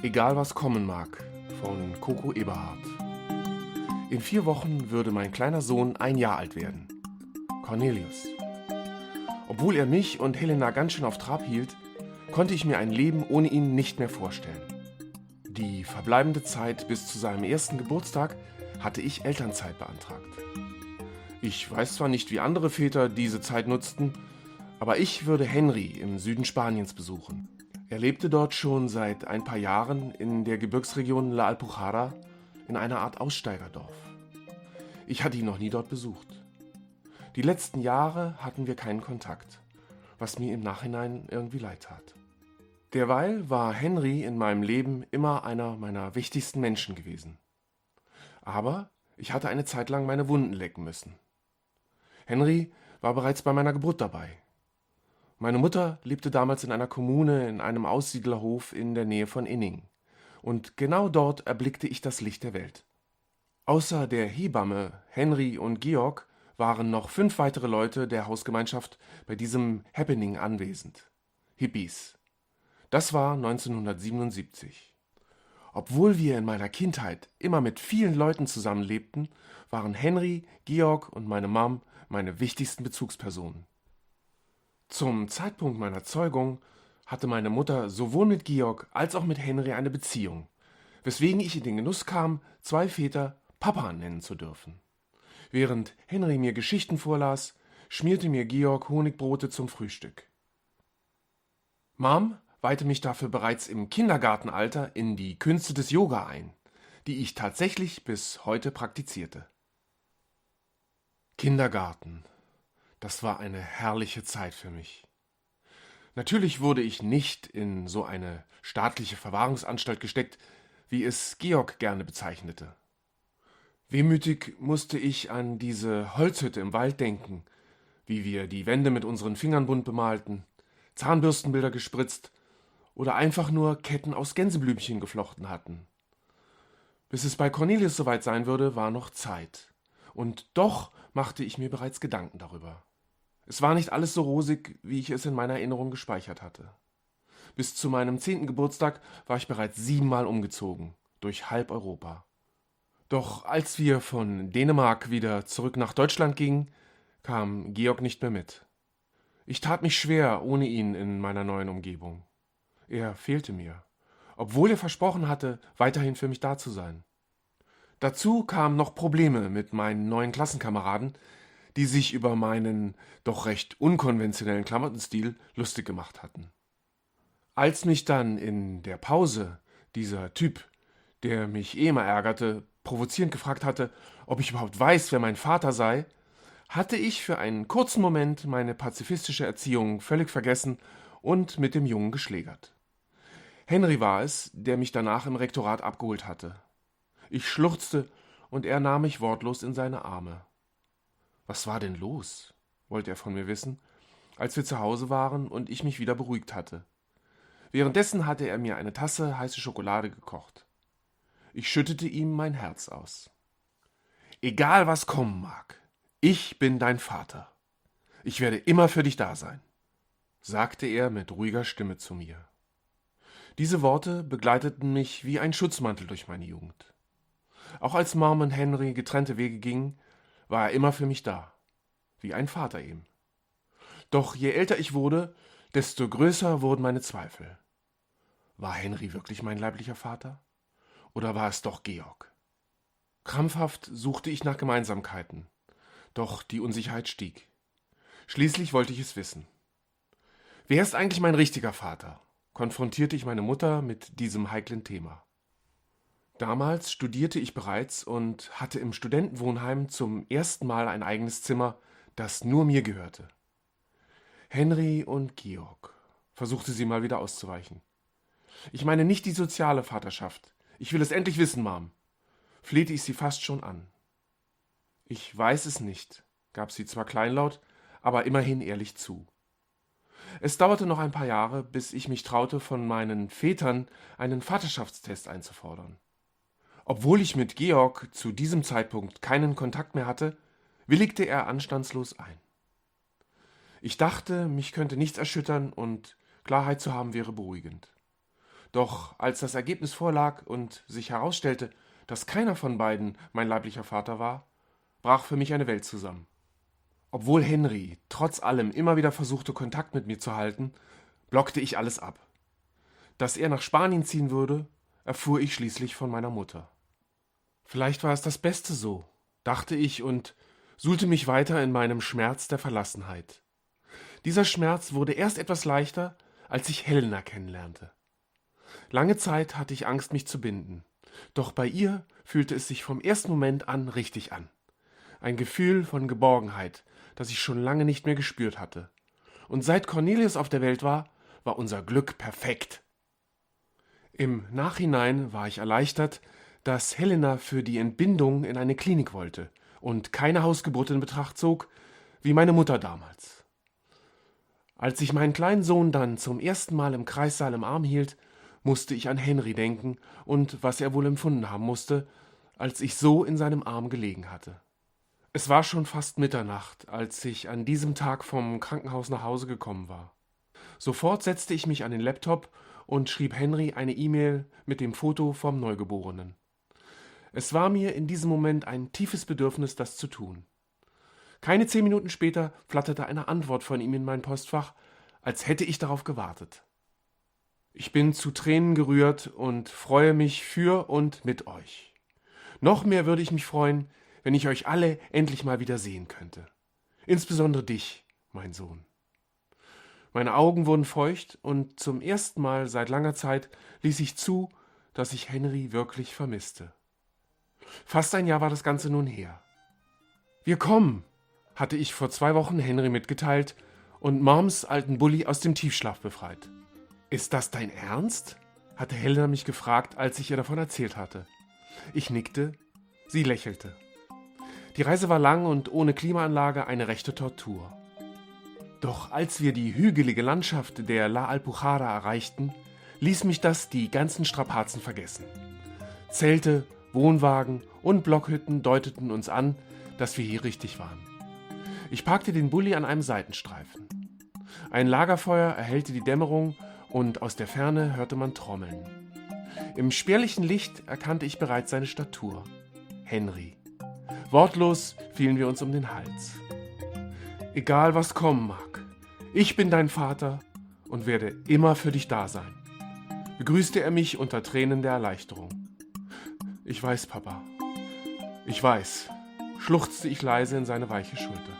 Egal was kommen mag, von Coco Eberhardt. In 4 Wochen würde mein kleiner Sohn 1 Jahr alt werden. Cornelius. Obwohl er mich und Helena ganz schön auf Trab hielt, konnte ich mir ein Leben ohne ihn nicht mehr vorstellen. Die verbleibende Zeit bis zu seinem 1. Geburtstag hatte ich Elternzeit beantragt. Ich weiß zwar nicht, wie andere Väter diese Zeit nutzten, aber ich würde Henry im Süden Spaniens besuchen. Er lebte dort schon seit ein paar Jahren in der Gebirgsregion La Alpujarra in einer Art Aussteigerdorf. Ich hatte ihn noch nie dort besucht. Die letzten Jahre hatten wir keinen Kontakt, was mir im Nachhinein irgendwie leid tat. Derweil war Henry in meinem Leben immer einer meiner wichtigsten Menschen gewesen. Aber ich hatte eine Zeit lang meine Wunden lecken müssen. Henry war bereits bei meiner Geburt dabei. Meine Mutter lebte damals in einer Kommune in einem Aussiedlerhof in der Nähe von Inning. Und genau dort erblickte ich das Licht der Welt. Außer der Hebamme, Henry und Georg waren noch 5 weitere Leute der Hausgemeinschaft bei diesem Happening anwesend. Hippies. Das war 1977. Obwohl wir in meiner Kindheit immer mit vielen Leuten zusammenlebten, waren Henry, Georg und meine Mom meine wichtigsten Bezugspersonen. Zum Zeitpunkt meiner Zeugung hatte meine Mutter sowohl mit Georg als auch mit Henry eine Beziehung, weswegen ich in den Genuss kam, 2 Väter Papa nennen zu dürfen. Während Henry mir Geschichten vorlas, schmierte mir Georg Honigbrote zum Frühstück. Mom weihte mich dafür bereits im Kindergartenalter in die Künste des Yoga ein, die ich tatsächlich bis heute praktizierte. Kindergarten. Das war eine herrliche Zeit für mich. Natürlich wurde ich nicht in so eine staatliche Verwahrungsanstalt gesteckt, wie es Georg gerne bezeichnete. Wehmütig musste ich an diese Holzhütte im Wald denken, wie wir die Wände mit unseren Fingern bunt bemalten, Zahnbürstenbilder gespritzt oder einfach nur Ketten aus Gänseblümchen geflochten hatten. Bis es bei Cornelius soweit sein würde, war noch Zeit. Und doch machte ich mir bereits Gedanken darüber. Es war nicht alles so rosig, wie ich es in meiner Erinnerung gespeichert hatte. Bis zu meinem 10. Geburtstag war ich bereits 7 Mal umgezogen, durch halb Europa. Doch als wir von Dänemark wieder zurück nach Deutschland gingen, kam Georg nicht mehr mit. Ich tat mich schwer ohne ihn in meiner neuen Umgebung. Er fehlte mir, obwohl er versprochen hatte, weiterhin für mich da zu sein. Dazu kamen noch Probleme mit meinen neuen Klassenkameraden, die sich über meinen doch recht unkonventionellen Klamottenstil lustig gemacht hatten. Als mich dann in der Pause dieser Typ, der mich immer ärgerte, provozierend gefragt hatte, ob ich überhaupt weiß, wer mein Vater sei, hatte ich für einen kurzen Moment meine pazifistische Erziehung völlig vergessen und mit dem Jungen geschlägert. Henry war es, der mich danach im Rektorat abgeholt hatte. Ich schluchzte und er nahm mich wortlos in seine Arme. Was war denn los? Wollte er von mir wissen, als wir zu Hause waren und ich mich wieder beruhigt hatte. Währenddessen hatte er mir eine Tasse heiße Schokolade gekocht. Ich schüttete ihm mein Herz aus. Egal was kommen mag, ich bin dein Vater. Ich werde immer für dich da sein, sagte er mit ruhiger Stimme zu mir. Diese Worte begleiteten mich wie ein Schutzmantel durch meine Jugend. Auch als Mom und Henry getrennte Wege gingen, war er immer für mich da, wie ein Vater eben. Doch je älter ich wurde, desto größer wurden meine Zweifel. War Henry wirklich mein leiblicher Vater? Oder war es doch Georg? Krampfhaft suchte ich nach Gemeinsamkeiten, doch die Unsicherheit stieg. Schließlich wollte ich es wissen. Wer ist eigentlich mein richtiger Vater? Konfrontierte ich meine Mutter mit diesem heiklen Thema. Damals studierte ich bereits und hatte im Studentenwohnheim zum ersten Mal ein eigenes Zimmer, das nur mir gehörte. Henry und Georg, versuchte sie mal wieder auszuweichen. Ich meine nicht die soziale Vaterschaft. Ich will es endlich wissen, Mom, flehte ich sie fast schon an. Ich weiß es nicht, gab sie zwar kleinlaut, aber immerhin ehrlich zu. Es dauerte noch ein paar Jahre, bis ich mich traute, von meinen Vätern einen Vaterschaftstest einzufordern. Obwohl ich mit Georg zu diesem Zeitpunkt keinen Kontakt mehr hatte, willigte er anstandslos ein. Ich dachte, mich könnte nichts erschüttern und Klarheit zu haben wäre beruhigend. Doch als das Ergebnis vorlag und sich herausstellte, dass keiner von beiden mein leiblicher Vater war, brach für mich eine Welt zusammen. Obwohl Henry trotz allem immer wieder versuchte, Kontakt mit mir zu halten, blockte ich alles ab. Dass er nach Spanien ziehen würde, erfuhr ich schließlich von meiner Mutter. Vielleicht war es das Beste so, dachte ich und suhlte mich weiter in meinem Schmerz der Verlassenheit. Dieser Schmerz wurde erst etwas leichter, als ich Helena kennenlernte. Lange Zeit hatte ich Angst, mich zu binden. Doch bei ihr fühlte es sich vom ersten Moment an richtig an. Ein Gefühl von Geborgenheit, das ich schon lange nicht mehr gespürt hatte. Und seit Cornelius auf der Welt war, war unser Glück perfekt. Im Nachhinein war ich erleichtert, dass Helena für die Entbindung in eine Klinik wollte und keine Hausgeburt in Betracht zog, wie meine Mutter damals. Als ich meinen kleinen Sohn dann zum ersten Mal im Kreissaal im Arm hielt, musste ich an Henry denken und was er wohl empfunden haben musste, als ich so in seinem Arm gelegen hatte. Es war schon fast Mitternacht, als ich an diesem Tag vom Krankenhaus nach Hause gekommen war. Sofort setzte ich mich an den Laptop und schrieb Henry eine E-Mail mit dem Foto vom Neugeborenen. Es war mir in diesem Moment ein tiefes Bedürfnis, das zu tun. Keine 10 Minuten später flatterte eine Antwort von ihm in mein Postfach, als hätte ich darauf gewartet. Ich bin zu Tränen gerührt und freue mich für und mit euch. Noch mehr würde ich mich freuen, wenn ich euch alle endlich mal wieder sehen könnte. Insbesondere dich, mein Sohn. Meine Augen wurden feucht und zum ersten Mal seit langer Zeit ließ ich zu, dass ich Henry wirklich vermisste. Fast ein Jahr war das Ganze nun her. Wir kommen, hatte ich vor 2 Wochen Henry mitgeteilt und Moms alten Bulli aus dem Tiefschlaf befreit. Ist das dein Ernst? Hatte Helena mich gefragt, als ich ihr davon erzählt hatte. Ich nickte, sie lächelte. Die Reise war lang und ohne Klimaanlage eine rechte Tortur. Doch als wir die hügelige Landschaft der La Alpujarra erreichten, ließ mich das die ganzen Strapazen vergessen. Zelte, Wohnwagen und Blockhütten deuteten uns an, dass wir hier richtig waren. Ich parkte den Bulli an einem Seitenstreifen. Ein Lagerfeuer erhellte die Dämmerung und aus der Ferne hörte man Trommeln. Im spärlichen Licht erkannte ich bereits seine Statur. Henry. Wortlos fielen wir uns um den Hals. Egal was kommen mag, ich bin dein Vater und werde immer für dich da sein, begrüßte er mich unter Tränen der Erleichterung. Ich weiß, Papa. Ich weiß, schluchzte ich leise in seine weiche Schulter.